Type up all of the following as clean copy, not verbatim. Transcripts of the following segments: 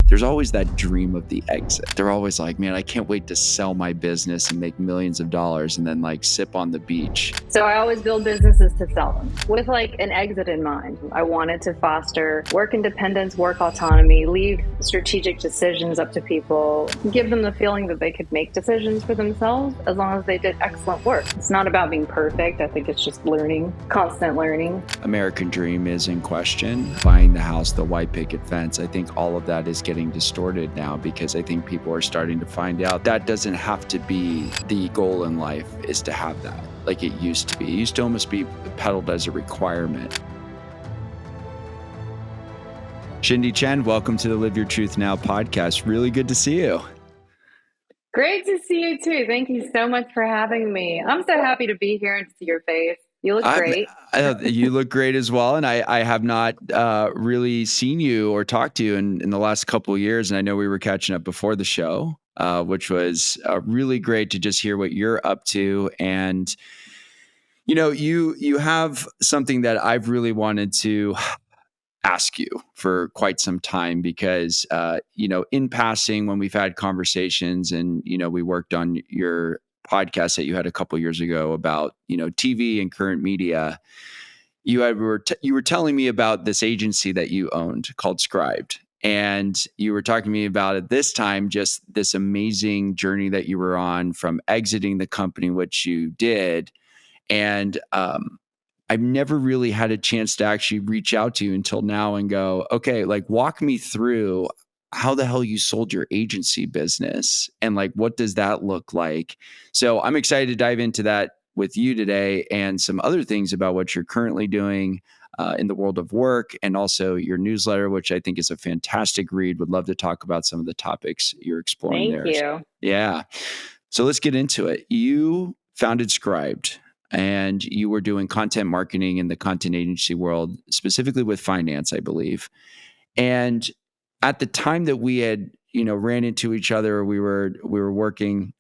there's always that dream of the exit. They're always like, man, I can't wait to sell my business and make millions of dollars and then like sip on the beach. So I always build businesses to sell them with like an exit in mind. I wanted to foster work independence, work autonomy, leave strategic decisions up to people, give them the feeling that they could make decisions for themselves as long as they did excellent work. It's not about being perfect. I think it's just learning, constant learning. American dream is in question. Buying the house, the white picket fence. I think all of that is getting distorted now because I think people are starting to find out that doesn't have to be the goal in life, is to have that like it used to be. It used to almost be peddled as a requirement. Shindy Chen, welcome to the Live Your Truth Now podcast. Really good to see you. Great to see you too. Thank you so much for having me. I'm so happy to be here and to see your face. You look great. You look great as well. And I have not really seen you or talked to you in the last couple of years. And I know we were catching up before the show, which was really great to just hear what you're up to. And, you know, you have something that I've really wanted to ask you for quite some time because, you know, in passing, when we've had conversations and, you know, we worked on your podcast that you had a couple of years ago about, you know, TV and current media, you were telling me about this agency that you owned called Scribed. And you were talking to me about it this time, just this amazing journey that you were on from exiting the company, which you did. And I've never really had a chance to actually reach out to you until now and go, okay, like walk me through how the hell you sold your agency business and like, what does that look like? So I'm excited to dive into that with you today and some other things about what you're currently doing in the world of work and also your newsletter, which I think is a fantastic read. Would love to talk about some of the topics you're exploring there. Thank you. Yeah. So let's get into it. You founded Scribed. And you were doing content marketing in the content agency world, specifically with finance, I believe. And at the time that we had, you know, ran into each other, we were working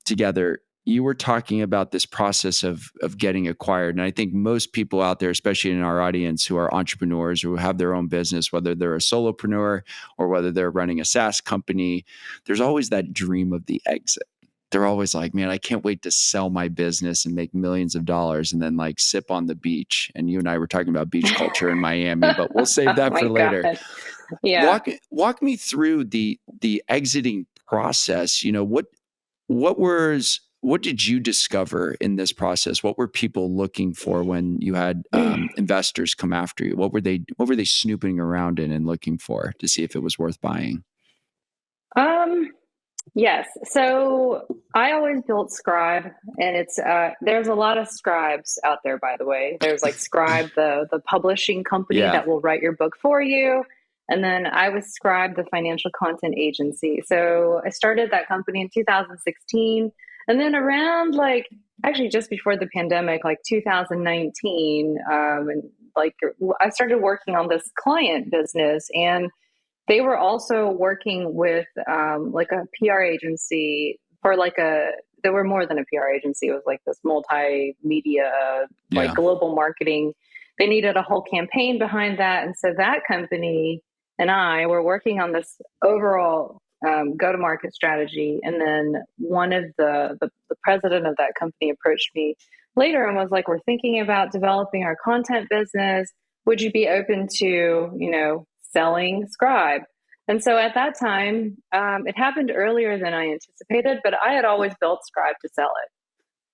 together. You were talking about this process of getting acquired, and I think most people out there, especially in our audience, who are entrepreneurs or who have their own business, whether they're a solopreneur or whether they're running a SaaS company, there's always that dream of the exit. They're always like, man, I can't wait to sell my business and make millions of dollars and then like sip on the beach. And you and I were talking about beach culture in Miami, but we'll save that for later. God. Yeah. Walk me through the exiting process. You know, what did you discover in this process? What were people looking for when you had investors come after you? What were they snooping around in and looking for to see if it was worth buying? Yes. So I always built Scribe, and it's there's a lot of scribes out there, by the way. There's like Scribe, the publishing company that will write your book for you. And then I was Scribe, the financial content agency. So I started that company in 2016. And then around actually just before the pandemic, like 2019, and like I started working on this client business, and they were also working with like a PR agency for they were more than a PR agency. It was like this multimedia, like global marketing. They needed a whole campaign behind that. And so that company and I were working on this overall go-to-market strategy. And then one of the president of that company approached me later and was like, we're thinking about developing our content business. Would you be open to, you know, selling Scribe? And so at that time, it happened earlier than I anticipated, but I had always built Scribe to sell it.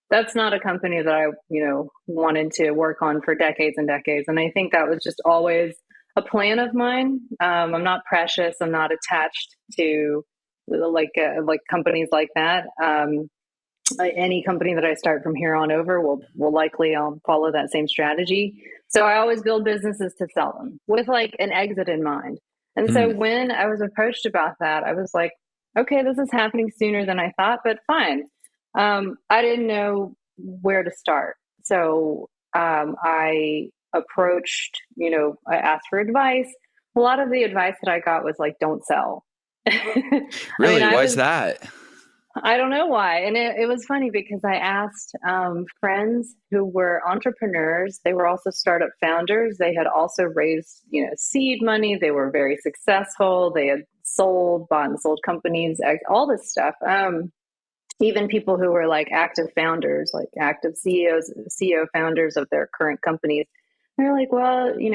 That's not a company that I, you know, wanted to work on for decades and decades. And I think that was just always a plan of mine. I'm not precious. I'm not attached to like companies like that. Any company that I start from here on over will likely follow that same strategy. So I always build businesses to sell them with like an exit in mind. And so when I was approached about that, I was like, okay, this is happening sooner than I thought, but fine. I didn't know where to start. So I approached, you know, I asked for advice. A lot of the advice that I got was like, don't sell. Really? Why is that? I don't know why. And it was funny because I asked friends who were entrepreneurs. They were also startup founders. They had also raised, seed money. They were very successful. They had sold, bought and sold companies, all this stuff. Even people who were like active founders, like active CEO founders of their current companies, they're like, well, you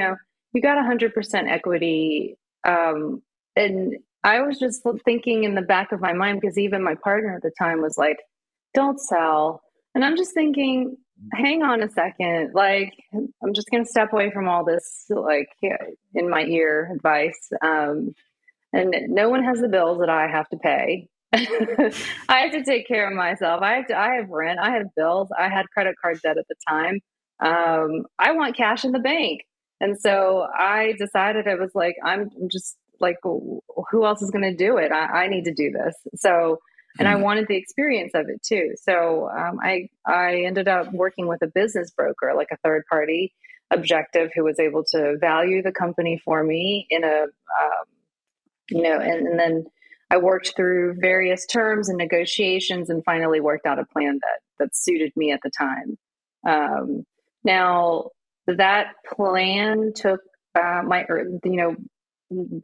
got 100% equity. And I was just thinking in the back of my mind, because even my partner at the time was like, don't sell. And I'm just thinking, hang on a second. Like, I'm just going to step away from all this, like, in my ear advice. And no one has the bills that I have to pay. I have to take care of myself. I have rent. I have bills. I had credit card debt at the time. I want cash in the bank. And so I decided, I was like, I'm just like, who else is going to do it? I need to do this. So, and I wanted the experience of it too. So I ended up working with a business broker, like a third party objective, who was able to value the company for me in a, and then I worked through various terms and negotiations and finally worked out a plan that suited me at the time. Now that plan took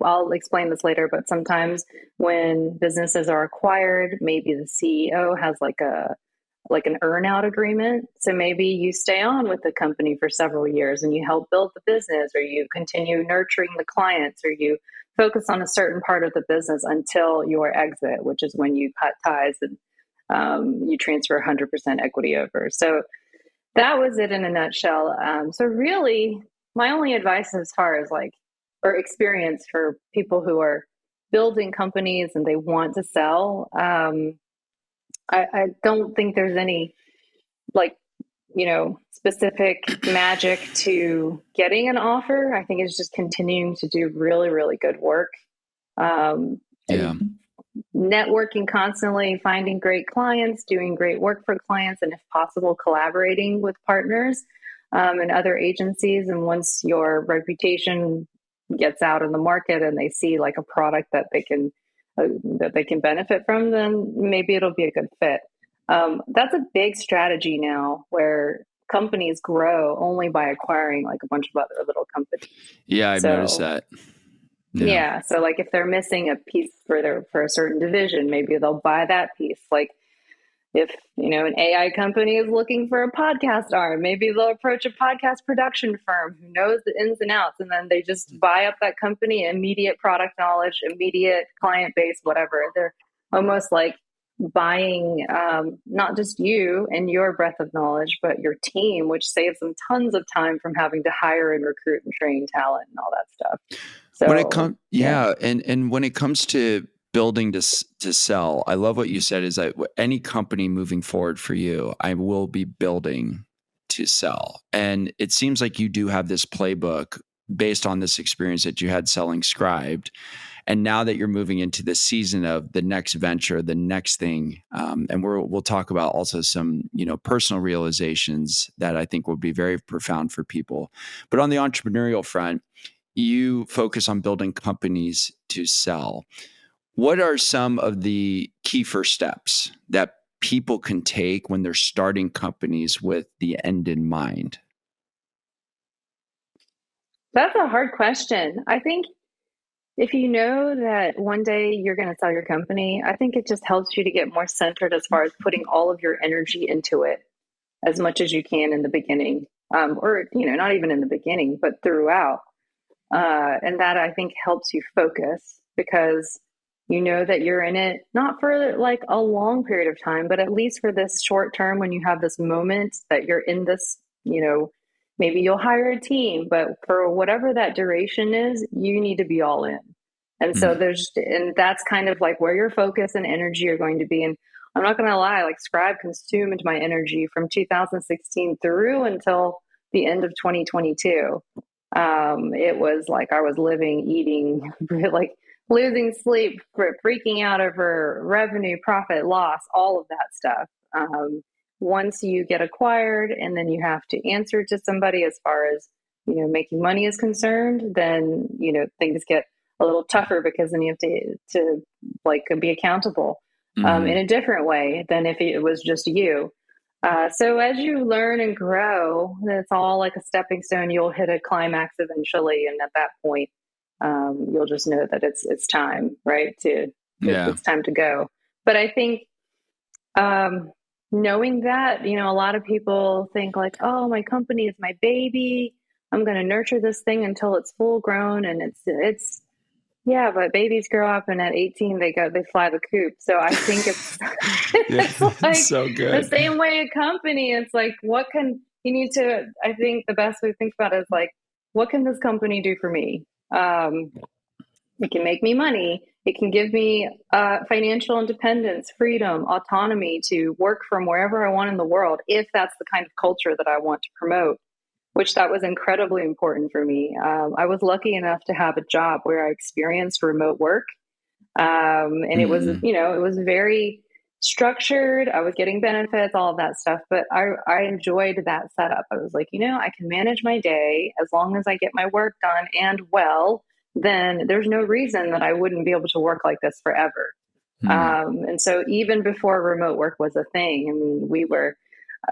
I'll explain this later, but sometimes when businesses are acquired, maybe the CEO has like an earn-out agreement. So maybe you stay on with the company for several years and you help build the business, or you continue nurturing the clients, or you focus on a certain part of the business until your exit, which is when you cut ties and you transfer 100% equity over. So that was it in a nutshell. So really, my only advice as far as or experience for people who are building companies and they want to sell, I don't think there's any specific magic to getting an offer. I think it's just continuing to do really, really good work. And networking constantly, finding great clients, doing great work for clients, and if possible, collaborating with partners and other agencies. And once your reputation gets out in the market and they see like a product that they can benefit from, then maybe it'll be a good fit. That's a big strategy now, where companies grow only by acquiring like a bunch of other little companies. Yeah, I've noticed that. Yeah. So like if they're missing a piece for a certain division, maybe they'll buy that piece. Like if, an AI company is looking for a podcast arm, maybe they'll approach a podcast production firm who knows the ins and outs, and then they just buy up that company, immediate product knowledge, immediate client base, whatever. They're almost like buying not just you and your breadth of knowledge, but your team, which saves them tons of time from having to hire and recruit and train talent and all that stuff. So when it comes, and when it comes to building to sell, I love what you said, is that any company moving forward for you, I will be building to sell. And it seems like you do have this playbook based on this experience that you had selling Scribed. And now that you're moving into the season of the next venture, the next thing, and we'll talk about also some, personal realizations that I think will be very profound for people. But on the entrepreneurial front, you focus on building companies to sell. What are some of the key first steps that people can take when they're starting companies with the end in mind? That's a hard question. I think if you know that one day you're going to sell your company, I think it just helps you to get more centered as far as putting all of your energy into it as much as you can in the beginning, or, not even in the beginning, but throughout. And that, I think, helps you focus, because you know that you're in it not for like a long period of time, but at least for this short term, when you have this moment that you're in this, maybe you'll hire a team, but for whatever that duration is, you need to be all in. And so and that's kind of like where your focus and energy are going to be. And I'm not going to lie, like Scribe consumed my energy from 2016 through until the end of 2022. It was like I was living, eating, like losing sleep, freaking out over revenue, profit, loss, all of that stuff. Once you get acquired and then you have to answer to somebody as far as, making money is concerned, then, things get a little tougher, because then you have to like be accountable in a different way than if it was just you. So as you learn and grow, it's all like a stepping stone. You'll hit a climax eventually. And at that point, you'll just know that it's time, right? Yeah. It's time to go. But I think knowing that, a lot of people think like, oh, my company is my baby. I'm going to nurture this thing until it's full grown, and it's yeah, but babies grow up and at 18 they fly the coop. So I think it's Yeah. it's like So the good. same way a company, it's like what can you need to I think the best way to think about it is like, what can this company do for me? It can make me money. It can give me financial independence, freedom, autonomy to work from wherever I want in the world, if that's the kind of culture that I want to promote, which that was incredibly important for me. I was lucky enough to have a job where I experienced remote work. And it was, Mm. it was very structured. I was getting benefits, all of that stuff, but I enjoyed that setup. I was like, I can manage my day as long as I get my work done and well, then there's no reason that I wouldn't be able to work like this forever. Mm. And so even before remote work was a thing, I mean, we were,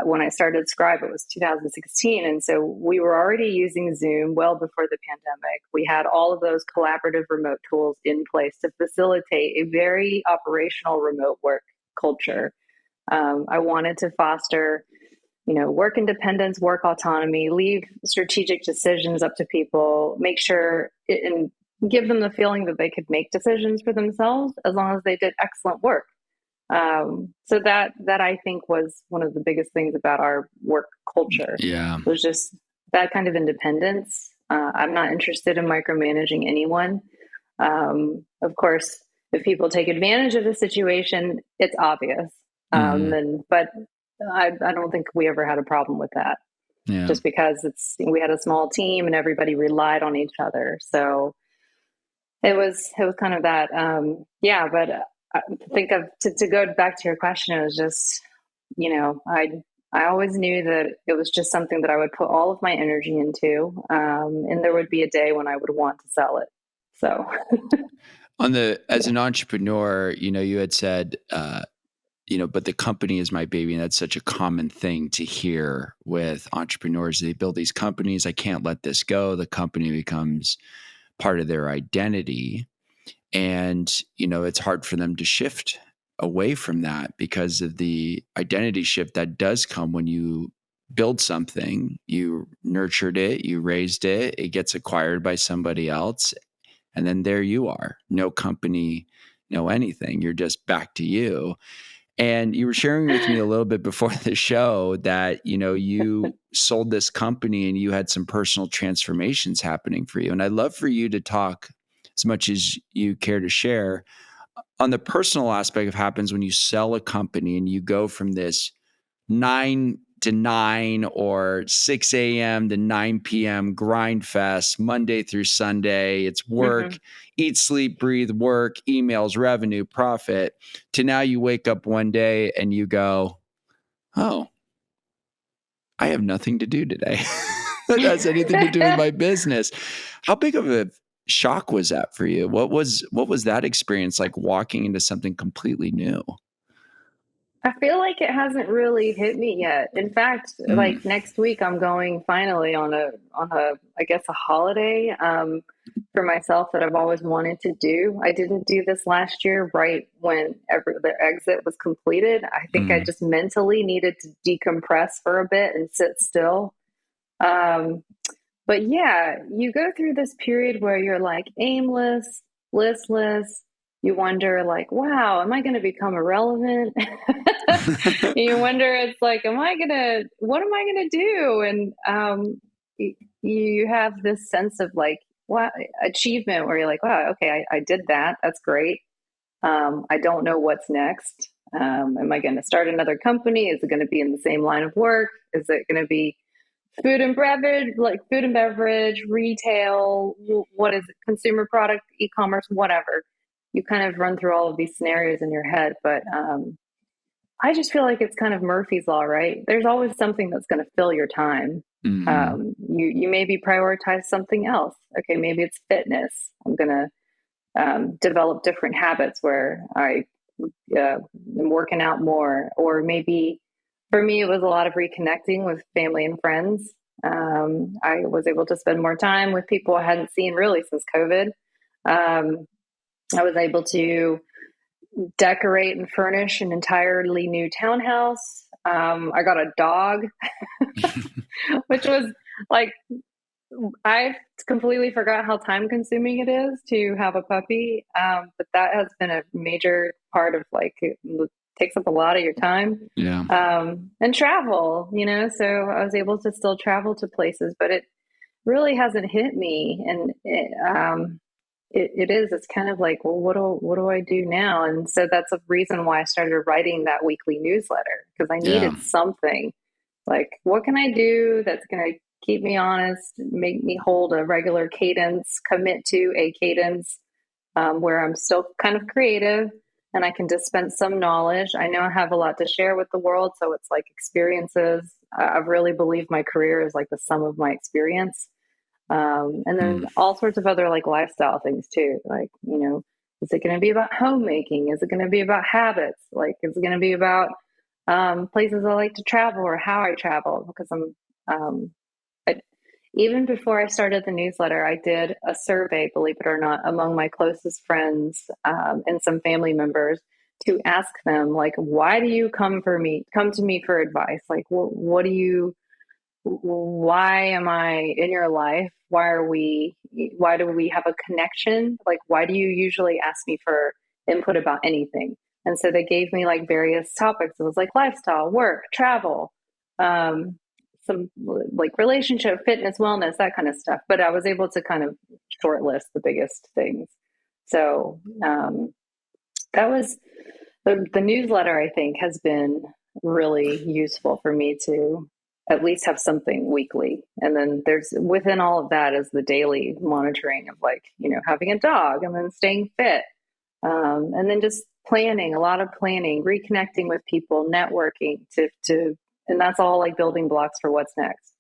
when I started Scribe, it was 2016. And so we were already using Zoom well before the pandemic. We had all of those collaborative remote tools in place to facilitate a very operational remote work culture. I wanted to foster, work independence, work autonomy, leave strategic decisions up to people, make sure and give them the feeling that they could make decisions for themselves as long as they did excellent work. So that I think was one of the biggest things about our work culture, Yeah. was just that kind of independence. I'm not interested in micromanaging anyone. Of course, if people take advantage of the situation, it's obvious. Mm. But I don't think we ever had a problem with that, Yeah. just because we had a small team and everybody relied on each other. So it was kind of that. Yeah, but I think to go back to your question, it was just, I always knew that it was just something that I would put all of my energy into, and there would be a day when I would want to sell it. So As an entrepreneur, you had said, but the company is my baby. And that's such a common thing to hear with entrepreneurs. They build these companies. I can't let this go. The company becomes part of their identity. And, it's hard for them to shift away from that because of the identity shift that does come when you build something, you nurtured it, you raised it, it gets acquired by somebody else. And then there you are, no company, no anything. You're just back to you. And you were sharing with me a little bit before the show that, you sold this company and you had some personal transformations happening for you. And I'd love for you to talk, as much as you care to share, on the personal aspect of happens when you sell a company and you go from this 9 to 9 or 6 a.m. to 9 p.m. grind fest, Monday through Sunday. It's work, mhm. eat, sleep, breathe, work, emails, revenue, profit, to now you wake up one day and you go, oh, I have nothing to do today. That has anything to do with my business. How big of a shock was that for you? What was that experience like, walking into something completely new? I feel like it hasn't really hit me yet. In fact, like Mm. next week, I'm going finally on a I guess a holiday for myself that I've always wanted to do. I didn't do this last year, right when the exit was completed. I think I Mm. just mentally needed to decompress for a bit and sit still. Um, but yeah, you go through this period where you're like aimless, listless. You wonder, like, wow, am I going to become irrelevant? You wonder, it's like, what am I going to do? And you have this sense of like, wow, achievement where you're like, wow, okay, I did that. That's great. I don't know what's next. Am I going to start another company? Is it going to be in the same line of work? Is it going to be food and beverage, retail, what is it, consumer product, e-commerce, whatever. You kind of run through all of these scenarios in your head, but I just feel like it's kind of Murphy's law, right? There's always something that's going to fill your time. Mhm. You maybe prioritize something else. Okay, maybe it's fitness. I'm going to develop different habits where I am working out more, or maybe for me it was a lot of reconnecting with family and friends. I was able to spend more time with people I hadn't seen really since COVID. Um, I was able to decorate and furnish an entirely new townhouse. I got a dog, which was like, I completely forgot how time consuming it is to have a puppy. But that has been a major part of like, it takes up a lot of your time. Yeah. And travel, so I was able to still travel to places, but it really hasn't hit me. And it's kind of like, well, what do I do now? And so that's a reason why I started writing that weekly newsletter, because I Yeah. needed something like, what can I do that's going to keep me honest, make me hold a regular cadence, commit to a cadence, where I'm still kind of creative and I can dispense some knowledge. I know I have a lot to share with the world. So it's like experiences. I really believe my career is like the sum of my experience. And then Mm. all sorts of other like lifestyle things too. Like, is it going to be about homemaking? Is it going to be about habits? Like, is it going to be about places I like to travel or how I travel? Because um, I, even before I started the newsletter, I did a survey, believe it or not, among my closest friends and some family members to ask them, like, why do you come to me for advice? Like, why am I in your life? Why do we have a connection? Like, why do you usually ask me for input about anything? And so they gave me like various topics. It was like lifestyle, work, travel, um, some like relationship, fitness, wellness, that kind of stuff. But I was able to kind of shortlist the biggest things. So that was the newsletter, I think, has been really useful for me to at least have something weekly. And then there's within all of that is the daily monitoring of like, having a dog and then staying fit. And then just planning, a lot of planning, reconnecting with people, networking and that's all like building blocks for what's next.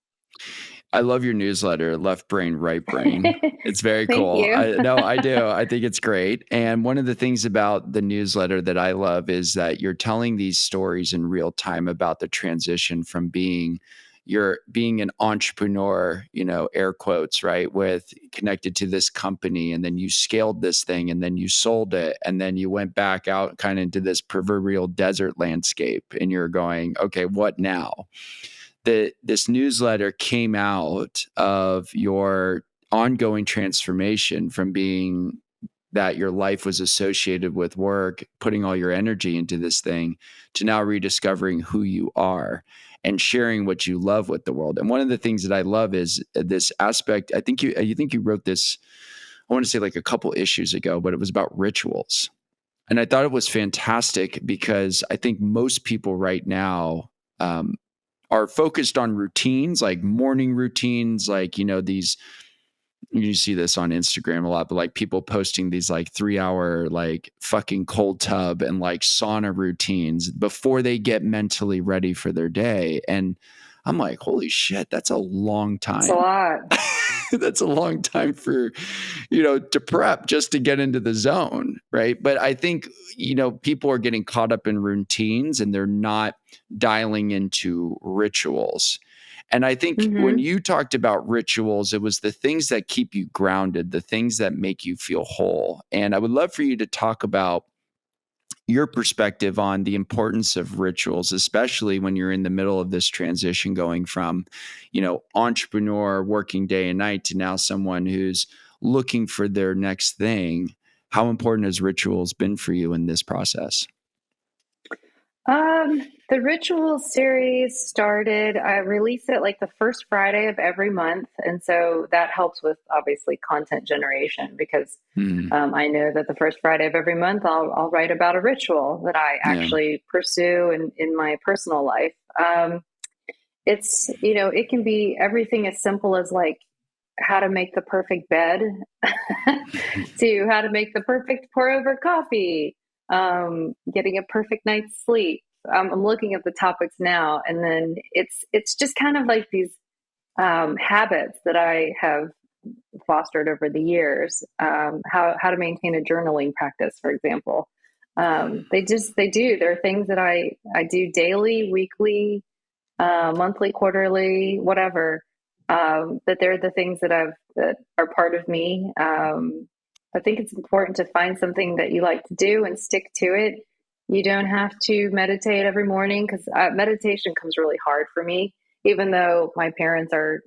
I love your newsletter, Left Brain, Right Brain. It's very Thank cool. you. I do. I think it's great. And one of the things about the newsletter that I love is that you're telling these stories in real time about the transition from you're being an entrepreneur, air quotes, right? With connected to this company, and then you scaled this thing, and then you sold it, and then you went back out kind of into this proverbial desert landscape, and you're going, okay, what now? This newsletter came out of your ongoing transformation from being that your life was associated with work, putting all your energy into this thing, to now rediscovering who you are and sharing what you love with the world. And one of the things that I love is this aspect. I think you wrote this, I want to say like a couple issues ago, but it was about rituals. And I thought it was fantastic because I think most people right now are focused on routines, like morning routines, like, these, you see this on Instagram a lot, but like people posting these like 3 hour, like fucking cold tub and like sauna routines before they get mentally ready for their day. And I'm like, holy shit, that's a long It's a time. lot. That's a long time for, to prep just to get into the zone. Right. But I think, people are getting caught up in routines and they're not dialing into rituals. And I think when Mm-hmm. you talked about rituals, it was the things that keep you grounded, the things that make you feel whole. And I would love for you to talk about your perspective on the importance of rituals, especially when you're in the middle of this transition going from, entrepreneur working day and night to now someone who's looking for their next thing. How important has rituals been for you in this process? The ritual series started, I release it like the first Friday of every month. And so that helps with obviously content generation because Mm, I know that the first Friday of every month I'll write about a ritual that I yeah. actually pursue in my personal life. It can be everything as simple as like how to make the perfect bed to how to make the perfect pour over coffee, getting a perfect night's sleep. I'm looking at the topics now, and then it's just kind of like these habits that I have fostered over the years. How to maintain a journaling practice, for example. They do. There are things that I do daily, weekly, monthly, quarterly, whatever. that they're the things that are part of me. I think it's important to find something that you like to do and stick to it. You don't have to meditate every morning, because meditation comes really hard for me. Even though my parents are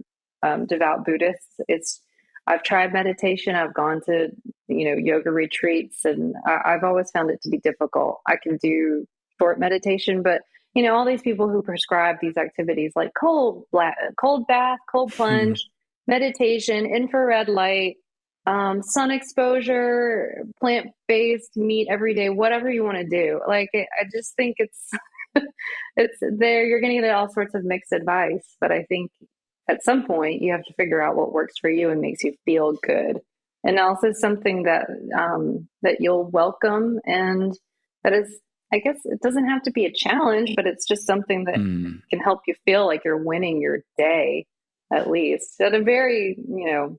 devout Buddhists, I've tried meditation. I've gone to yoga retreats, and I've always found it to be difficult. I can do short meditation, but all these people who prescribe these activities like cold bath, cold plunge, meditation, infrared light, sun exposure, plant-based meat every day, whatever you want to do. Like, I just think it's it's there. You're going to get all sorts of mixed advice, but I think at some point you have to figure out what works for you and makes you feel good, and also something that you'll welcome, and that is, I guess it doesn't have to be a challenge, but it's just something that can help you feel like you're winning your day, at least at a very, in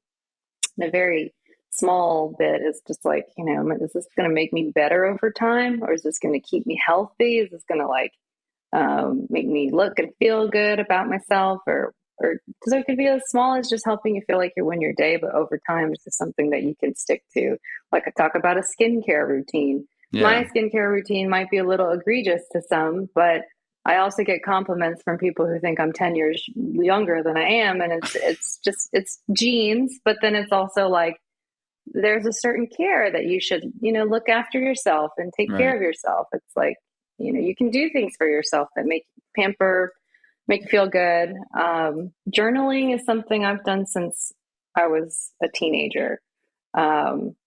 a very small bit. Is just like, is this going to make me better over time, or is this going to keep me healthy? Is this going to make me look and feel good about myself, or because it could be as small as just helping you feel like you win your day, but over time, it's just something that you can stick to. Like, I talk about a skincare routine. My skincare routine might be a little egregious to some, but I also get compliments from people who think I'm 10 years younger than I am. And it's genes, but then it's also like, there's a certain care that you should, look after yourself and take care of yourself. It's like, you can do things for yourself that make you feel good. Journaling is something I've done since I was a teenager.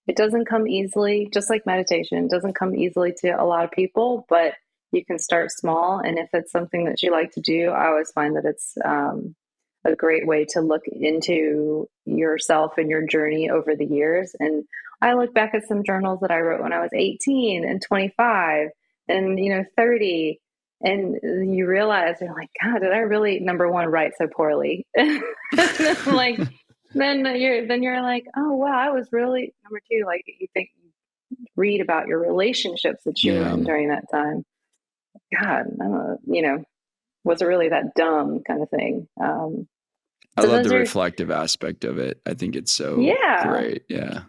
It doesn't come easily, just like meditation. It doesn't come easily to a lot of people, but you can start small. And if it's something that you like to do, I always find that it's a great way to look into yourself and your journey over the years. And I look back at some journals that I wrote when I was 18 and 25 and 30. And you realize, you're like, God, did I really, number one, write so poorly? Like, then you're like, oh wow, I was really, number two, like, you read about your relationships that you were in during that time. God, I don't know, was it really that dumb, kind of thing? I So love those the are, reflective aspect of it. I think it's so yeah. great. Yeah.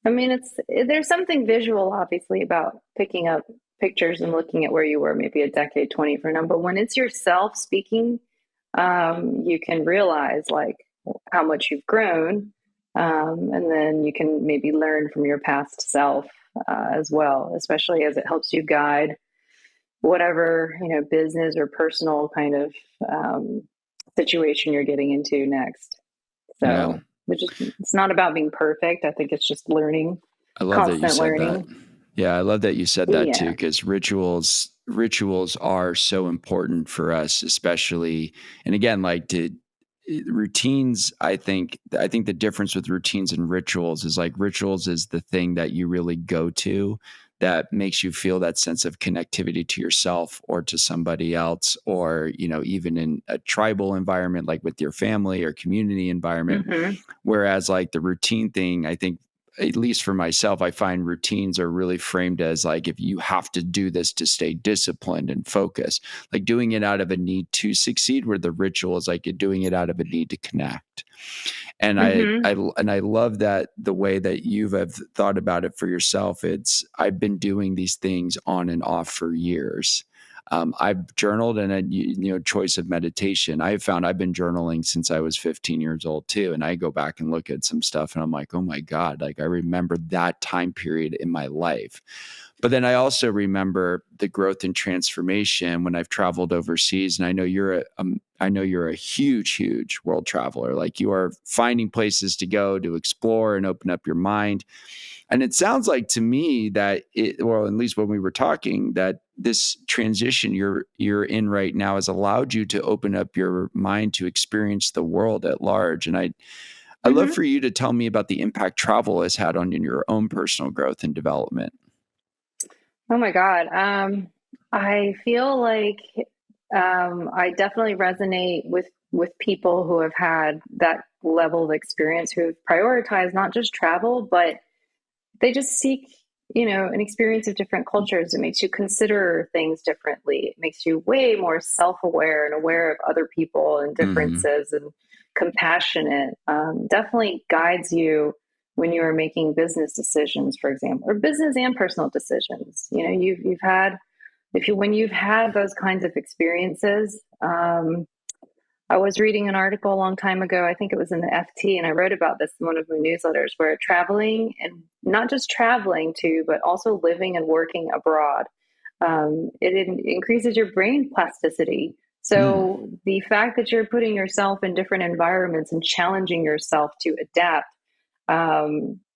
I mean, there's something visual, obviously, about picking up pictures and looking at where you were maybe a decade, 20 from now. But when it's yourself speaking, you can realize like how much you've grown, and then you can maybe learn from your past self as well, especially as it helps you guide whatever business or personal kind of situation you're getting into next. Yeah. So it's not about being perfect. I think it's just learning, I love that you constant said that. learning. Yeah, I love that you said that too, Yeah. because rituals are so important for us, especially. And again, like routines, I think the difference with routines and rituals is like rituals is the thing that you really go to that makes you feel that sense of connectivity to yourself or to somebody else, or even in a tribal environment like with your family or community environment. Mm-hmm. Whereas like the routine thing, I think, at least for myself, I find routines are really framed as like, if you have to do this to stay disciplined and focused, like doing it out of a need to succeed, where the ritual is like you're doing it out of a need to connect. And Mm-hmm. I love that the way that you've have thought about it for yourself. I've been doing these things on and off for years. I've journaled, and choice of meditation. I have found I've been journaling since I was 15 years old too. And I go back and look at some stuff and I'm like, oh my God, like I remember that time period in my life. But then I also remember the growth and transformation when I've traveled overseas. And I know you're a huge, huge world traveler. Like you are finding places to go to explore and open up your mind. And it sounds like to me that well, at least when we were talking, that this transition you're in right now has allowed you to open up your mind to experience the world at large. And I'd love Mm-hmm. for you to tell me about the impact travel has had on your own personal growth and development. Oh my God. I feel like I definitely resonate with people who have had that level of experience, who have prioritized not just travel, but they just seek, an experience of different cultures. It makes you consider things differently. It makes you way more self-aware and aware of other people and Mm-hmm. differences. And compassionate, definitely guides you when you are making business decisions, for example, or business and personal decisions. You know, you've had, when you've had those kinds of experiences. I was reading an article a long time ago, I think it was in the FT, and I wrote about this in one of my newsletters, where traveling, and not just traveling to, but also living and working abroad, it increases your brain plasticity. So the fact that you're putting yourself in different environments and challenging yourself to adapt,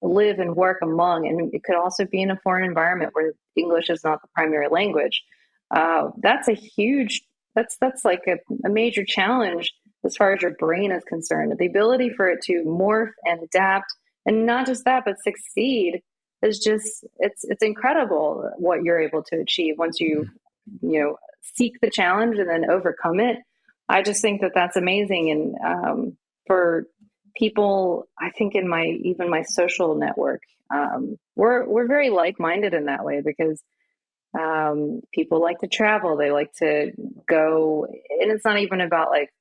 live and work among, and it could also be in a foreign environment where English is not the primary language. That's a huge, that's like a major challenge as far as your brain is concerned. The ability for it to morph and adapt, and not just that, but succeed, is just, it's incredible what you're able to achieve once seek the challenge and then overcome it. I just think that that's amazing. And for people, I think in my social network, we're very like-minded in that way, because people like to travel, they like to go, and it's not even about like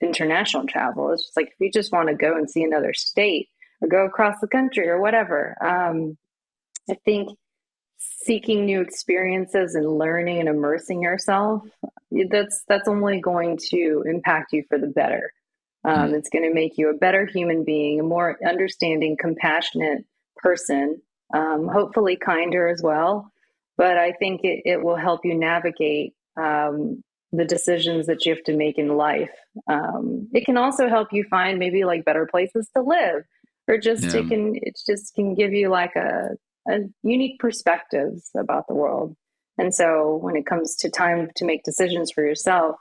international travel. It's just like, if you just want to go and see another state or go across the country or whatever, I think seeking new experiences and learning and immersing yourself, that's only going to impact you for the better. It's going to make you a better human being, a more understanding, compassionate person, hopefully kinder as well. But I think it will help you navigate the decisions that you have to make in life. It can also help you find maybe like better places to live, or just it just can give you like a unique perspectives about the world. And so when it comes to time to make decisions for yourself,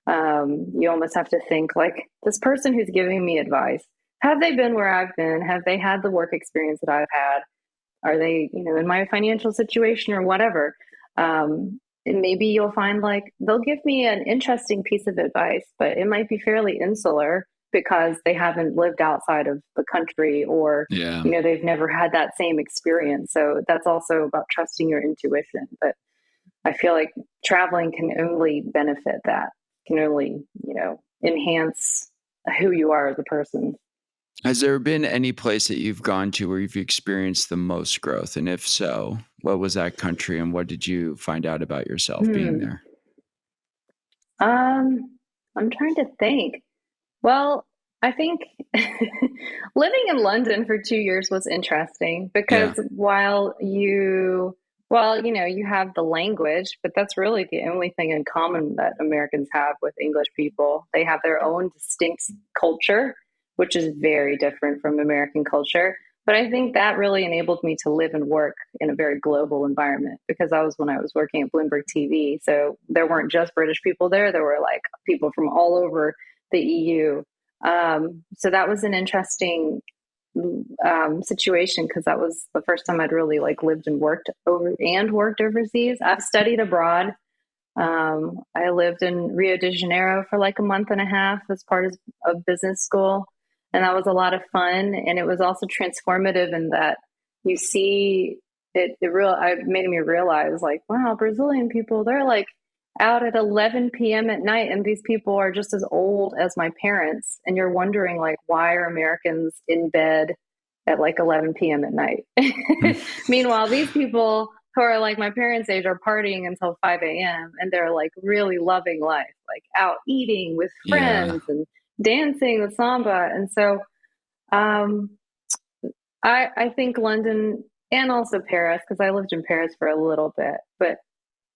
you almost have to think like, this person who's giving me advice, have they been where I've been? Have they had the work experience that I've had? Are they, in my financial situation or whatever? And maybe you'll find like they'll give me an interesting piece of advice, but it might be fairly insular because they haven't lived outside of the country, or they've never had that same experience. So that's also about trusting your intuition. But I feel like traveling can only benefit that, can only, enhance who you are as a person. Has there been any place that you've gone to where you've experienced the most growth? And if so, what was that country, and what did you find out about yourself being there? I'm trying to think. Well, I think living in London for 2 years was interesting, because you have the language, but that's really the only thing in common that Americans have with English people. They have their own distinct culture, which is very different from American culture. But I think that really enabled me to live and work in a very global environment, because when I was working at Bloomberg TV. So there weren't just British people there. There were like people from all over the EU. So that was an interesting situation, because that was the first time I'd really like lived and worked overseas. I've studied abroad. I lived in Rio de Janeiro for like a month and a half as part of business school. And that was a lot of fun. And it was also transformative in that you see it made me realize like, wow, Brazilian people, they're like out at 11 p.m. at night. And these people are just as old as my parents. And you're wondering like, why are Americans in bed at like 11 p.m. at night? Meanwhile, these people who are like my parents' age are partying until 5 a.m. and they're like really loving life, like out eating with friends and dancing the samba. And so I think London, and also Paris, because I lived in Paris for a little bit. But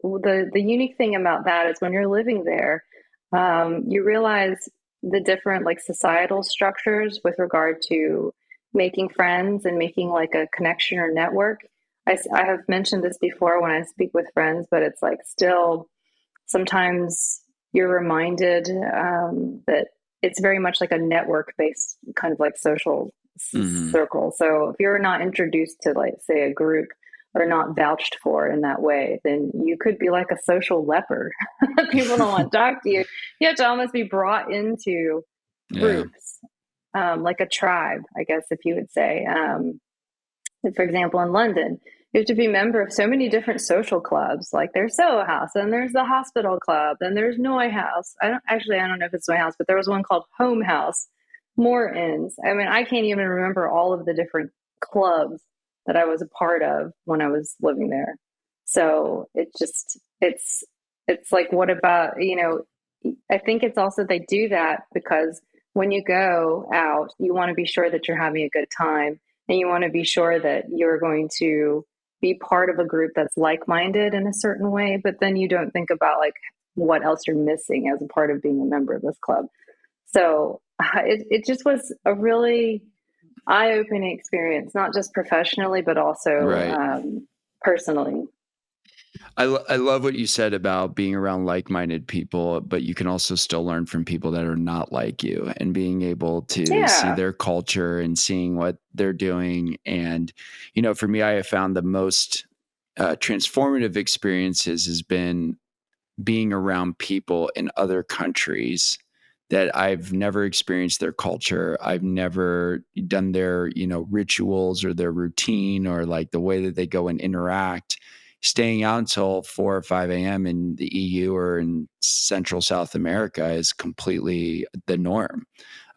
the unique thing about that is when you're living there, you realize the different like societal structures with regard to making friends and making like a connection or network. I have mentioned this before when I speak with friends, but it's like still sometimes you're reminded that it's very much like a network-based kind of like social circle. So if you're not introduced to like, say, a group, or not vouched for in that way, then you could be like a social leper. People don't want to talk to you. You have to almost be brought into groups, like a tribe, I guess, if you would say. For example, in London, You have to be a member of so many different social clubs. Like there's Soho House, and there's the Hospital Club, and there's Noy House. I don't know if it's Noy House, but there was one called Home House, Morton's. I mean, I can't even remember all of the different clubs that I was a part of when I was living there. So it's like, what about, I think it's also they do that because when you go out, you want to be sure that you're having a good time, and you want to be sure that you're going to be part of a group that's like-minded in a certain way, but then you don't think about like what else you're missing as a part of being a member of this club. So it just was a really eye-opening experience, not just professionally, but also Right. personally. I love what you said about being around like-minded people, but you can also still learn from people that are not like you, and being able to see Yeah. their culture and seeing what they're doing. And, for me, I have found the most transformative experiences has been being around people in other countries that I've never experienced their culture. I've never done their, rituals or their routine or like the way that they go and interact. Staying out until 4 or 5 a.m. in the EU or in Central South America is completely the norm.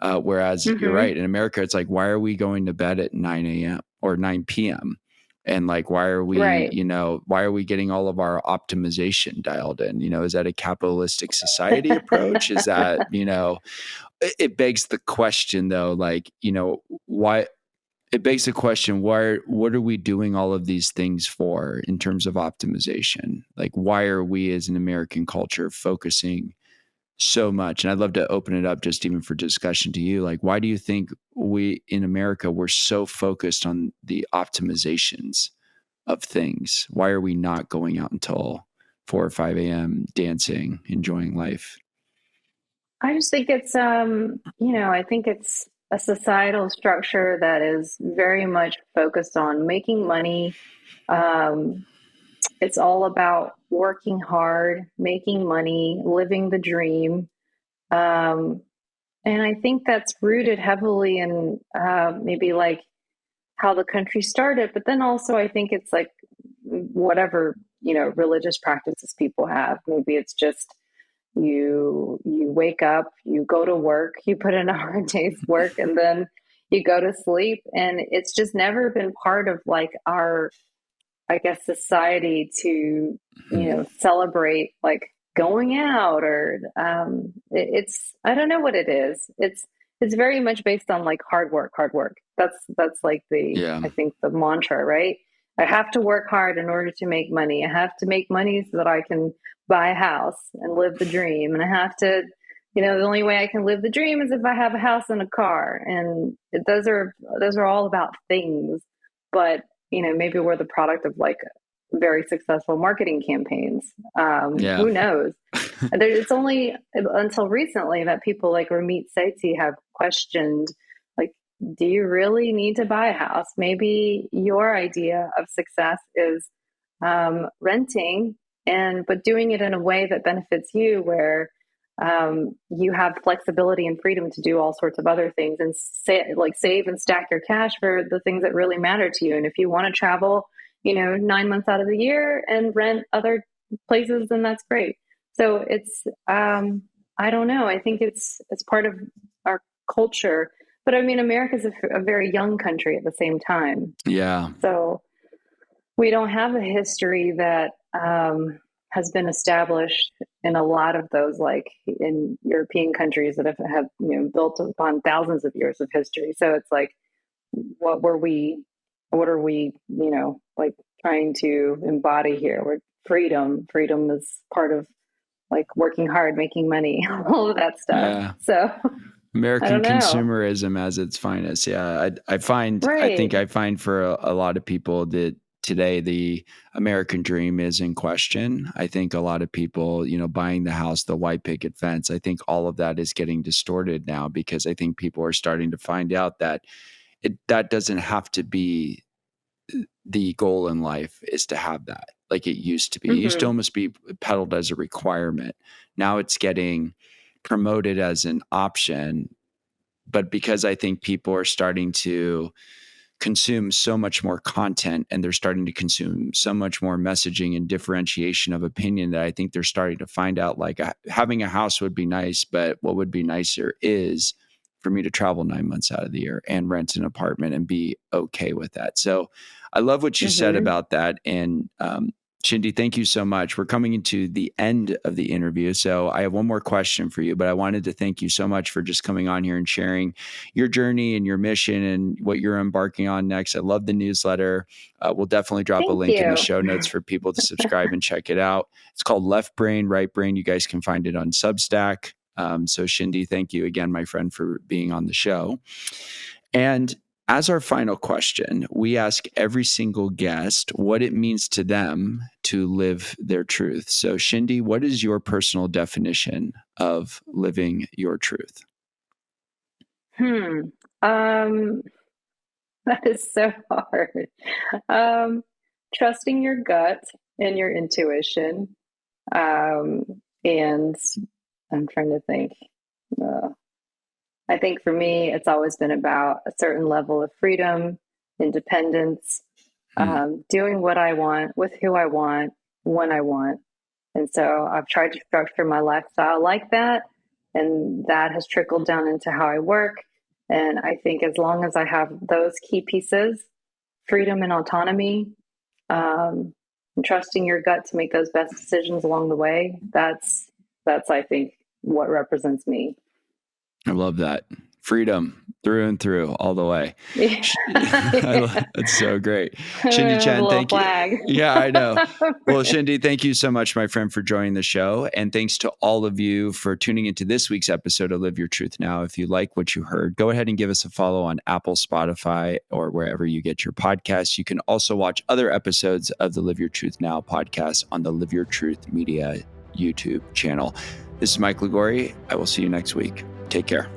Whereas you're Mm-hmm. right, in America, it's like, why are we going to bed at 9 a.m. or 9 p.m.? And like, Right. why are we getting all of our optimization dialed in? Is that a capitalistic society approach? Is that, it begs the question though, like, why it begs the question, what are we doing all of these things for in terms of optimization? Like, why are we as an American culture focusing so much? And I'd love to open it up just even for discussion to you. Like, why do you think we in America, we're so focused on the optimizations of things? Why are we not going out until 4 or 5 a.m. dancing, enjoying life? I just think I think it's a societal structure that is very much focused on making money. Um, it's all about working hard, making money, living the dream. Um, and I think that's rooted heavily in maybe like how the country started, but then also I think it's like whatever, religious practices people have. Maybe it's just you wake up, you go to work, you put in a hard day's work, and then you go to sleep. And it's just never been part of like our, I guess, society to, celebrate like going out or it's, I don't know what it is. It's very much based on like hard work, hard work. That's like Yeah. I think the mantra, right? I have to work hard in order to make money. I have to make money so that I can buy a house and live the dream. And I have to, the only way I can live the dream is if I have a house and a car. And those are all about things. But maybe we're the product of like very successful marketing campaigns. Yeah. Who knows? It's only until recently that people like Ramit Sethi have questioned, like, do you really need to buy a house? Maybe your idea of success is renting, but doing it in a way that benefits you, where you have flexibility and freedom to do all sorts of other things and save and stack your cash for the things that really matter to you. And if you want to travel, 9 months out of the year and rent other places, then that's great. So it's, I don't know. I think it's part of our culture, but I mean, America's a very young country at the same time. Yeah. So we don't have a history that has been established in a lot of those, like in European countries that have built upon thousands of years of history. So it's like, what were we? What are we? Like trying to embody here? We're freedom. Freedom is part of like working hard, making money, all of that stuff. Yeah. So I American don't know. consumerism as its finest. Yeah. I think Right. I find for a lot of people that today the American dream is in question. I think a lot of people, buying the house, the white picket fence, I think all of that is getting distorted now, because I think people are starting to find out that that doesn't have to be the goal in life, is to have that like it used to be. It used to Mm-hmm. almost be peddled as a requirement. Now it's getting promoted as an option. But because I think people are starting to consume so much more content, and they're starting to consume so much more messaging and differentiation of opinion, that I think they're starting to find out, like, having a house would be nice, but what would be nicer is for me to travel 9 months out of the year and rent an apartment and be okay with that. So I love what you said about that. And Shindy, thank you so much. We're coming into the end of the interview, so I have one more question for you, but I wanted to thank you so much for just coming on here and sharing your journey and your mission and what you're embarking on next. I love the newsletter. We'll definitely drop a link in the show notes for people to subscribe and check it out. It's called Left Brain, Right Brain. You guys can find it on Substack. So Shindy, thank you again, my friend, for being on the show. And as our final question, we ask every single guest what it means to them to live their truth. So Shindy, what is your personal definition of living your truth? That is so hard. Trusting your gut and your intuition. And I'm trying to think. I think for me, it's always been about a certain level of freedom, independence, doing what I want, with who I want, when I want. And so I've tried to structure my lifestyle like that. And that has trickled down into how I work. And I think as long as I have those key pieces, freedom and autonomy, and trusting your gut to make those best decisions along the way, that's I think what represents me. I love that. Freedom through and through, all the way. That's so great. Shindy Chen, thank you. Yeah, I know. Well, Shindy, thank you so much, my friend, for joining the show. And thanks to all of you for tuning into this week's episode of Live Your Truth Now. If you like what you heard, go ahead and give us a follow on Apple, Spotify, or wherever you get your podcasts. You can also watch other episodes of the Live Your Truth Now podcast on the Live Your Truth Media YouTube channel. This is Mike Liguori. I will see you next week. Take care.